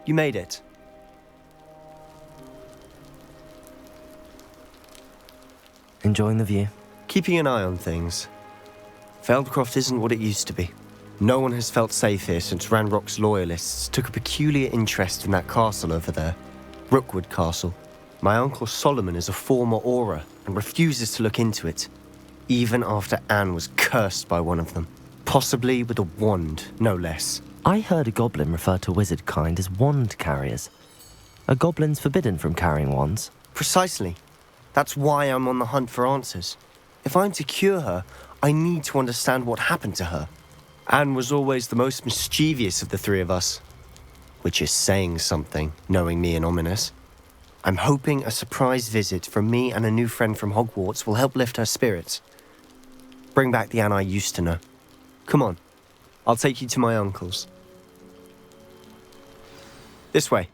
You made it. Enjoying the view? Keeping an eye on things. Feldcroft isn't what it used to be. No one has felt safe here since Ranrock's loyalists took a peculiar interest in that castle over there. Rookwood Castle. My uncle Solomon is a former Auror and refuses to look into it, even after Anne was cursed by one of them. Possibly with a wand, no less. I heard a goblin refer to wizard kind as wand carriers. Are goblins forbidden from carrying wands? Precisely. That's why I'm on the hunt for answers. If I'm to cure her, I need to understand what happened to her. Anne was always the most mischievous of the three of us. Which is saying something, knowing me and Ominous. I'm hoping a surprise visit from me and a new friend from Hogwarts will help lift her spirits. Bring back the Anne I used to know. Come on, I'll take you to my uncle's. This way.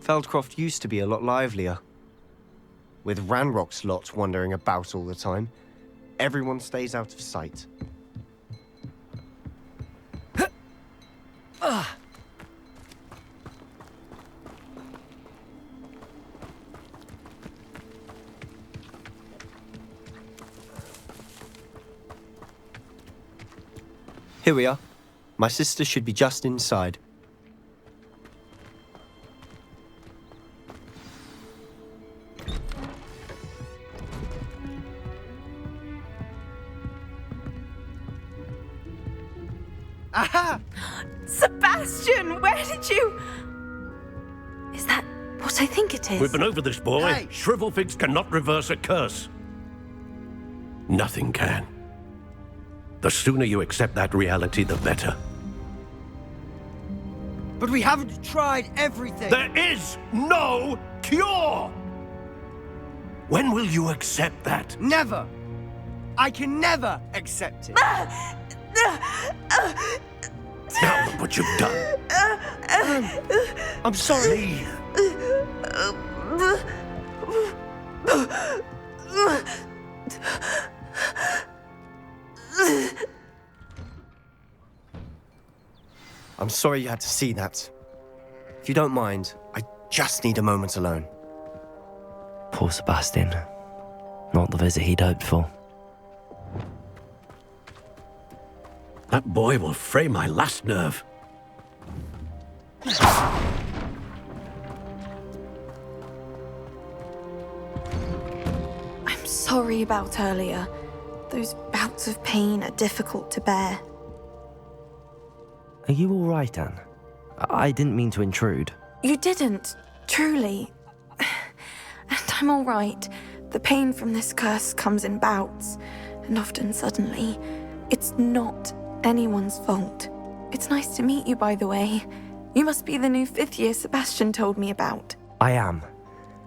Feldcroft used to be a lot livelier. With Ranrock's lot wandering about all the time, everyone stays out of sight. Here we are. My sister should be just inside. Aha! Sebastian, where did you... Is that what I think it is? We've been over this, boy. Hey! Shrivelfigs cannot reverse a curse. Nothing can. The sooner you accept that reality, the better. But we haven't tried everything. There is no cure! When will you accept that? Never. I can never accept it. Now look what you've done. I'm sorry. I'm sorry you had to see that. If you don't mind, I just need a moment alone. Poor Sebastian. Not the visit he'd hoped for. That boy will fray my last nerve. I'm sorry about earlier. Those bouts of pain are difficult to bear. Are you all right, Anne? I didn't mean to intrude. You didn't, truly. And I'm all right. The pain from this curse comes in bouts, and often suddenly. It's not anyone's fault. It's nice to meet you, by the way. You must be the new 5th year Sebastian told me about. I am.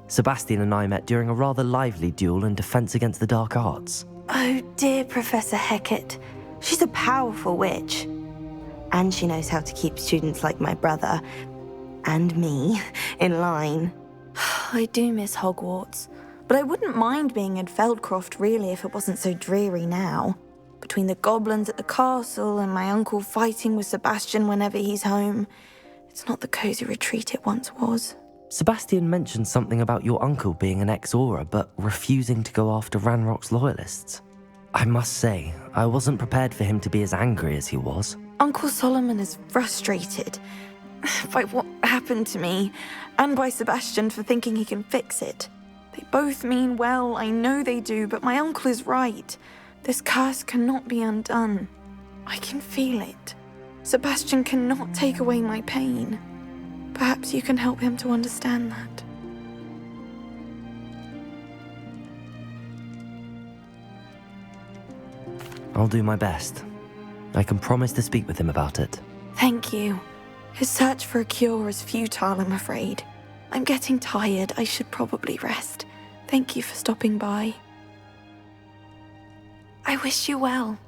Sebastian and I met during a rather lively duel in Defense Against the Dark Arts. Oh, dear Professor Hecat. She's a powerful witch. And she knows how to keep students like my brother, and me, in line. I do miss Hogwarts, but I wouldn't mind being in Feldcroft, really, if it wasn't so dreary now. Between the goblins at the castle and my uncle fighting with Sebastian whenever he's home, it's not the cozy retreat it once was. Sebastian mentioned something about your uncle being an ex-Auror, but refusing to go after Ranrock's loyalists. I must say, I wasn't prepared for him to be as angry as he was. Uncle Solomon is frustrated by what happened to me, and by Sebastian for thinking he can fix it. They both mean well, I know they do, but my uncle is right. This curse cannot be undone. I can feel it. Sebastian cannot take away my pain. Perhaps you can help him to understand that. I'll do my best. I can promise to speak with him about it. Thank you. His search for a cure is futile, I'm afraid. I'm getting tired. I should probably rest. Thank you for stopping by. I wish you well.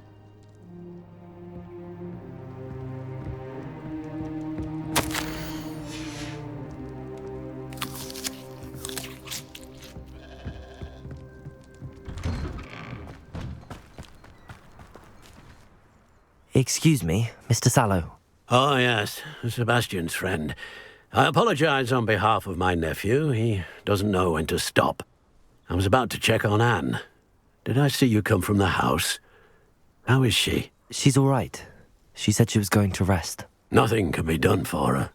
Excuse me, Mr. Sallow. Oh, yes, Sebastian's friend. I apologize on behalf of my nephew. He doesn't know when to stop. I was about to check on Anne. Did I see you come from the house? How is she? She's all right. She said she was going to rest. Nothing can be done for her.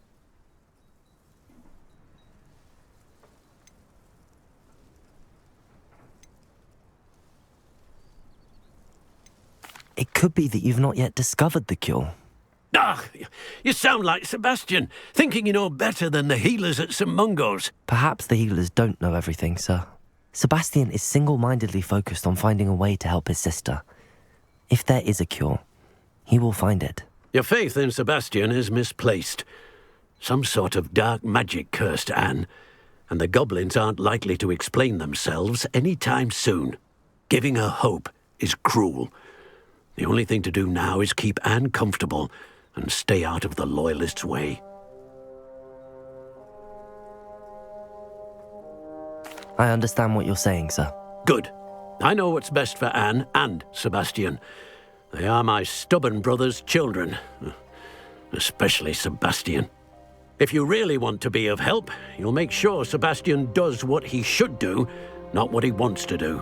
It could be that you've not yet discovered the cure. Ah, you sound like Sebastian, thinking you know better than the healers at St. Mungo's. Perhaps the healers don't know everything, sir. Sebastian is single-mindedly focused on finding a way to help his sister. If there is a cure, he will find it. Your faith in Sebastian is misplaced. Some sort of dark magic cursed Anne, and the goblins aren't likely to explain themselves any time soon. Giving her hope is cruel. The only thing to do now is keep Anne comfortable and stay out of the Loyalists' way. I understand what you're saying, sir. Good. I know what's best for Anne and Sebastian. They are my stubborn brother's children. Especially Sebastian. If you really want to be of help, you'll make sure Sebastian does what he should do, not what he wants to do.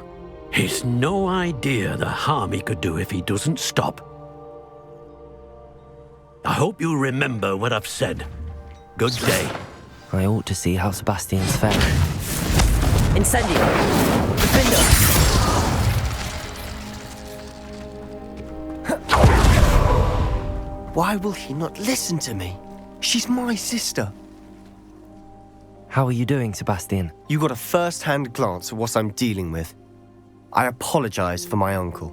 He's no idea the harm he could do if he doesn't stop. I hope you remember what I've said. Good day. I ought to see how Sebastian's faring. Incendio! Defender! Why will he not listen to me? She's my sister. How are you doing, Sebastian? You got a first-hand glance at what I'm dealing with. I apologize for my uncle.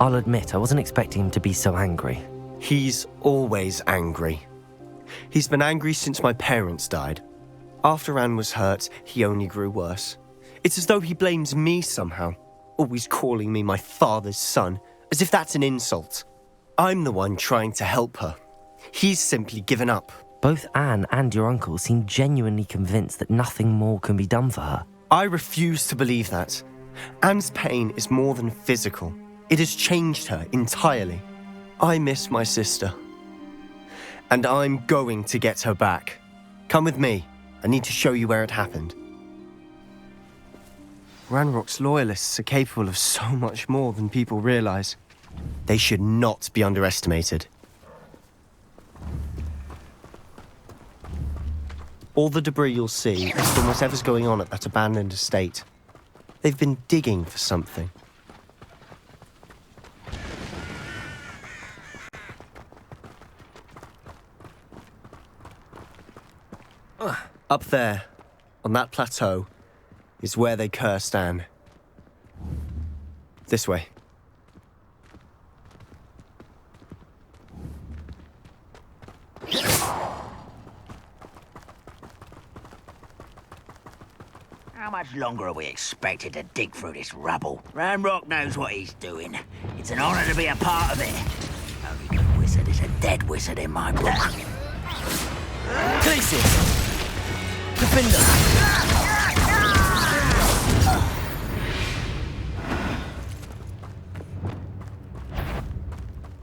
I'll admit, I wasn't expecting him to be so angry. He's always angry. He's been angry since my parents died. After Anne was hurt, he only grew worse. It's as though he blames me somehow, always calling me my father's son, as if that's an insult. I'm the one trying to help her. He's simply given up. Both Anne and your uncle seem genuinely convinced that nothing more can be done for her. I refuse to believe that. Anne's pain is more than physical. It has changed her entirely. I miss my sister. And I'm going to get her back. Come with me. I need to show you where it happened. Ranrock's loyalists are capable of so much more than people realize. They should not be underestimated. All the debris you'll see is from whatever's going on at that abandoned estate. They've been digging for something. Up there, on that plateau, is where they cursed Anne. This way. How much longer are we expected to dig through this rubble? Ranrock knows what he's doing. It's an honor to be a part of it. Only good wizard is a dead wizard in my book. Glacius! Defender!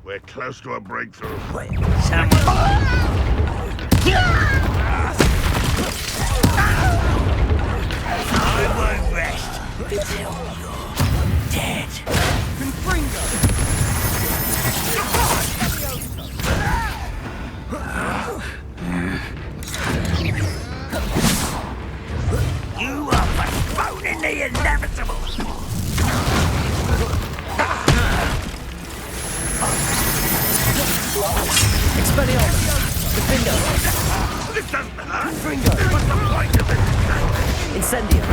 We're close to a breakthrough. I won't rest until you're dead. You are postponing the inevitable. Expelliarmus! Defender! This doesn't hurt. Fringo! What's the point of it? Incendio!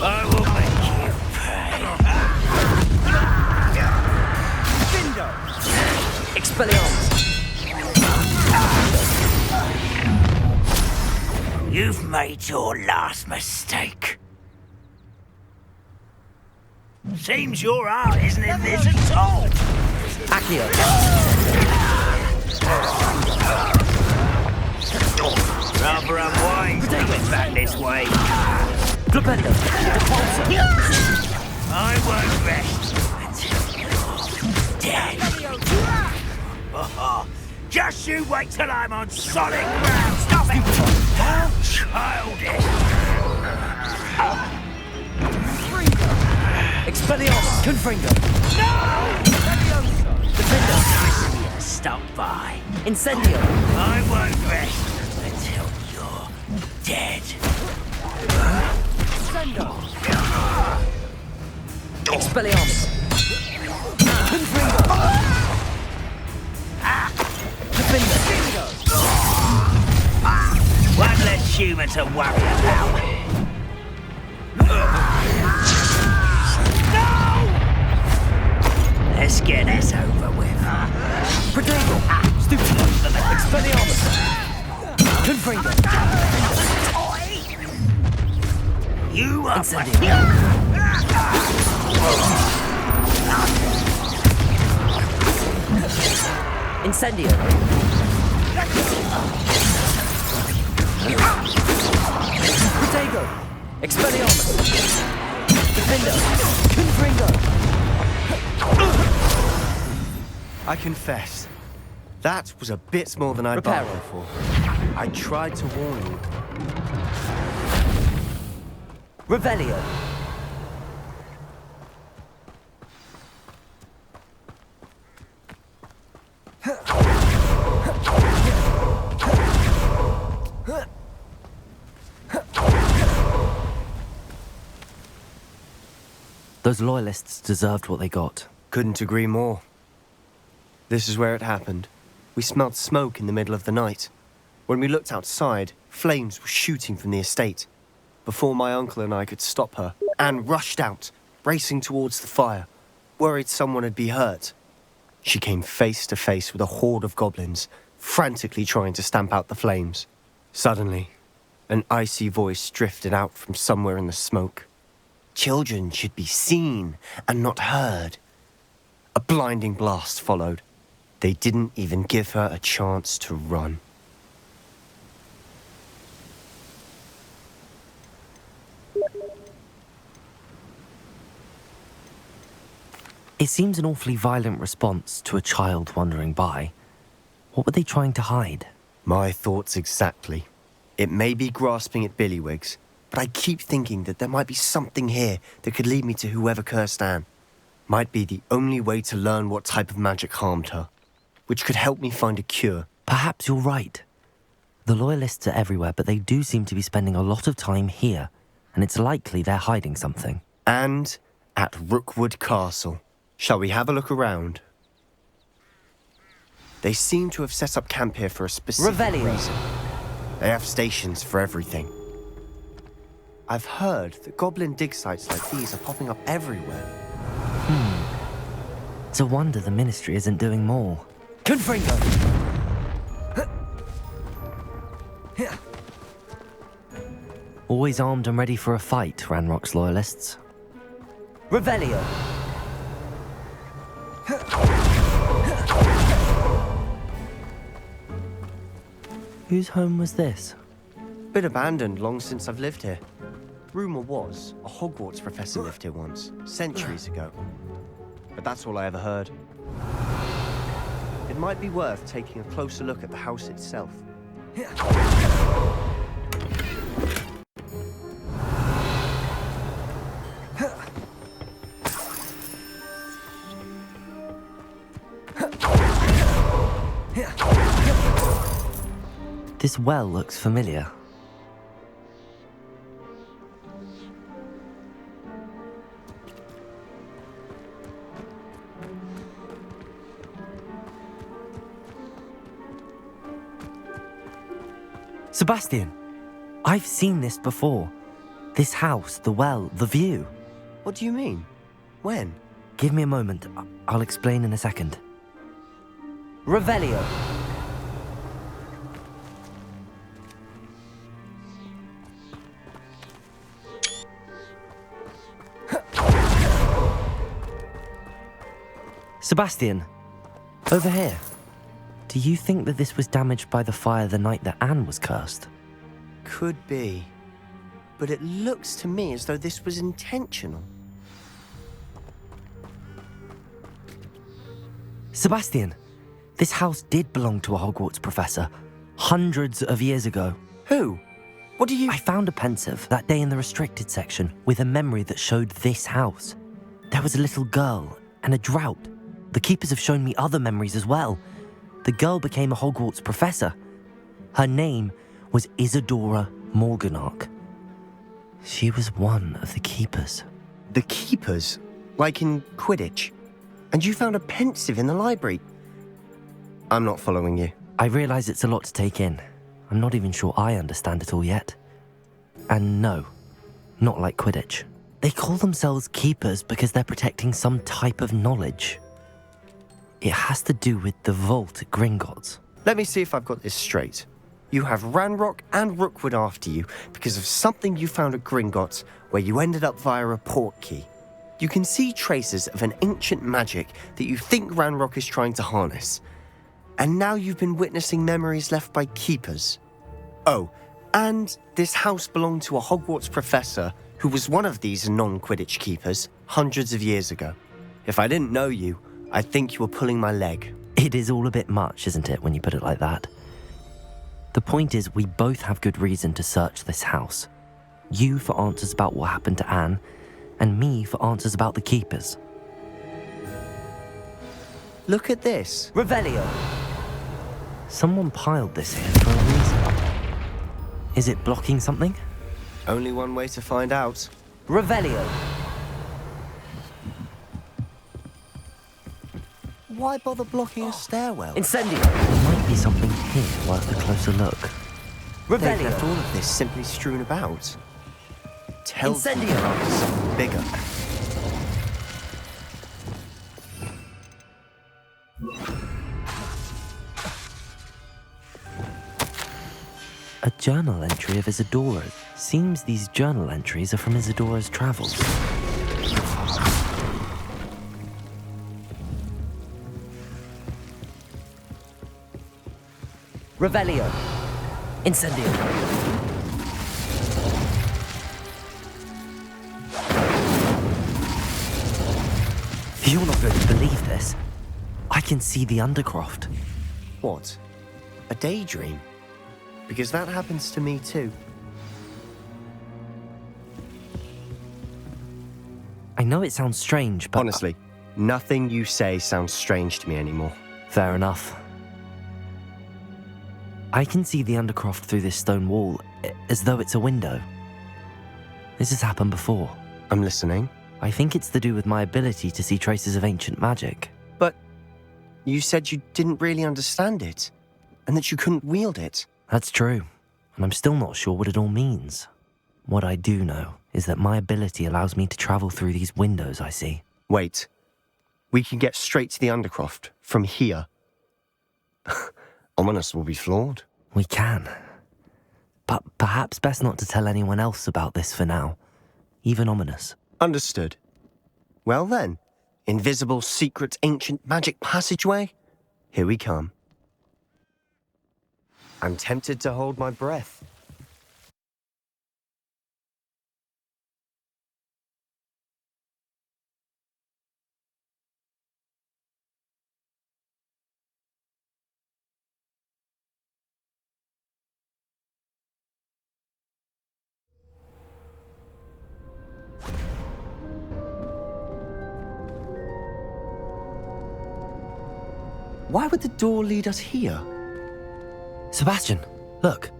I will make you pay. Expelliarmus! You've made your last mistake. Seems your heart isn't in this at all. Accio! Rather unwise to look back this way. Flipendo. I won't rest until you're dead. Just you wait till I'm on solid ground. Stop it! How childish! Expelliarmus. Confringo. Defender! Stop by. Incendio. I won't rest until you're dead. Expelliarmus. Confringo. Defender. One less human to worry about. Let's get this over with. Protego. Stupido. Expelliarmus. Confringo. You are Incendio. Protego. Expelliarmus. Defender. Confringo. I confess, that was a bit more than I'd Reparo. bargained for. I tried to warn you. Revelio. Those loyalists deserved what they got. Couldn't agree more. This is where it happened. We smelled smoke in the middle of the night. When we looked outside, flames were shooting from the estate. Before my uncle and I could stop her, Anne rushed out, racing towards the fire, worried someone had been hurt. She came face to face with a horde of goblins, frantically trying to stamp out the flames. Suddenly, an icy voice drifted out from somewhere in the smoke. Children should be seen and not heard. A blinding blast followed. They didn't even give her a chance to run. It seems an awfully violent response to a child wandering by. What were they trying to hide? My thoughts exactly. It may be grasping at Billywigs, but I keep thinking that there might be something here that could lead me to whoever cursed Anne. Might be the only way to learn what type of magic harmed her, which could help me find a cure. Perhaps you're right. The loyalists are everywhere, but they do seem to be spending a lot of time here, and it's likely they're hiding something. And at Rookwood Castle. Shall we have a look around? They seem to have set up camp here for a specific Revelio. reason. They have stations for everything. I've heard that goblin dig sites like these are popping up everywhere. It's a wonder the Ministry isn't doing more. Confringo. Always armed and ready for a fight, Ranrock's loyalists. Revelio. Whose home was this? Been abandoned long since I've lived here. Rumour was a Hogwarts professor lived here once, centuries ago. But that's all I ever heard. It might be worth taking a closer look at the house itself. This well looks familiar. Sebastian, I've seen this before. This house, the well, the view. What do you mean? When? Give me a moment. I'll explain in a second. Revelio. Sebastian, over here. Do you think that this was damaged by the fire the night that Anne was cursed? Could be. but it looks to me as though this was intentional. Sebastian, this house did belong to a Hogwarts professor hundreds of years ago. Who? What do you... I found a pensive that day in the restricted section with a memory that showed this house. There was a little girl and a drought. The keepers have shown me other memories as well. The girl became a Hogwarts professor. Her name was Isadora Morganach. She was one of the keepers. The keepers? Like in Quidditch? And you found a pensive in the library? I'm not following you. I realise it's a lot to take in. I'm not even sure I understand it all yet. And no, not like Quidditch. They call themselves keepers because they're protecting some type of knowledge. It has to do with the vault at Gringotts. Let me see if I've got this straight. You have Ranrock and Rookwood after you because of something you found at Gringotts where you ended up via a port key. You can see traces of an ancient magic that you think Ranrock is trying to harness. And now you've been witnessing memories left by keepers. Oh, and this house belonged to a Hogwarts professor who was one of these non-Quidditch keepers hundreds of years ago. If I didn't know you, I'd think you were pulling my leg. It is all a bit much, isn't it, when you put it like that? The point is, we both have good reason to search this house. You for answers about what happened to Anne, and me for answers about the keepers. Look at this. Revelio. Someone piled this here for a reason. Is it blocking something? Only one way to find out. Revelio. Why bother blocking a stairwell? Incendio. There might be something here worth a closer look. They've Revelio. left all of this simply strewn about. Tells me Incendio. they're after something bigger. A journal entry of Isadora's. Seems these journal entries are from Isadora's travels. Revelio. Incendio. You're not going to believe this. I can see the Undercroft. What? A daydream? Because that happens to me too. I know it sounds strange, but... Honestly, nothing you say sounds strange to me anymore. Fair enough. I can see the Undercroft through this stone wall, as though it's a window. This has happened before. I'm listening. I think it's to do with my ability to see traces of ancient magic. But you said you didn't really understand it, and that you couldn't wield it. That's true, and I'm still not sure what it all means. What I do know is that my ability allows me to travel through these windows I see. Wait. We can get straight to the Undercroft from here. Ominous will be floored. We can. But perhaps best not to tell anyone else about this for now. Even Ominous. Understood. Well then, invisible, secret, ancient magic passageway? Here we come. I'm tempted to hold my breath. Why would the door lead us here? Sebastian, look.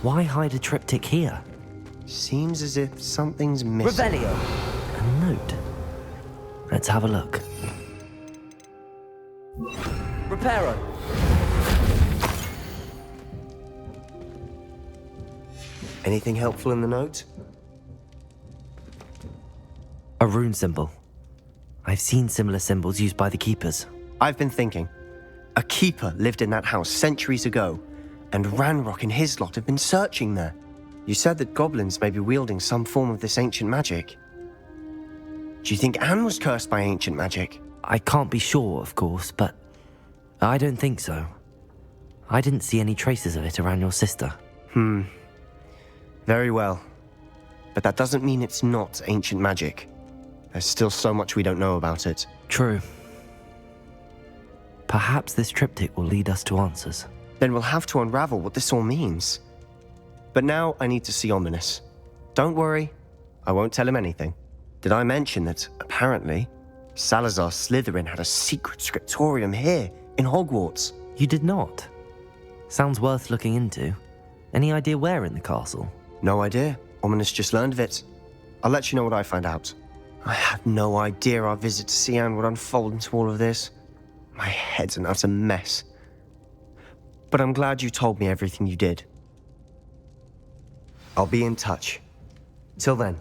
Why hide a triptych here? Seems as if something's missing. Revelio. A note. Let's have a look. Reparo. Anything helpful in the note? A rune symbol. I've seen similar symbols used by the keepers. I've been thinking. A keeper lived in that house centuries ago, and Ranrock and his lot have been searching there. You said that goblins may be wielding some form of this ancient magic. Do you think Anne was cursed by ancient magic? I can't be sure, of course, but I don't think so. I didn't see any traces of it around your sister. Very well. But that doesn't mean it's not ancient magic. There's still so much we don't know about it. True. Perhaps this triptych will lead us to answers. Then we'll have to unravel what this all means. But now I need to see Ominous. Don't worry, I won't tell him anything. Did I mention that, apparently, Salazar Slytherin had a secret scriptorium here in Hogwarts? You did not. Sounds worth looking into. Any idea where in the castle? No idea. Ominous just learned of it. I'll let you know what I find out. I had no idea our visit to see Anne would unfold into all of this. My head's an utter mess. But I'm glad you told me everything you did. I'll be in touch. Till then.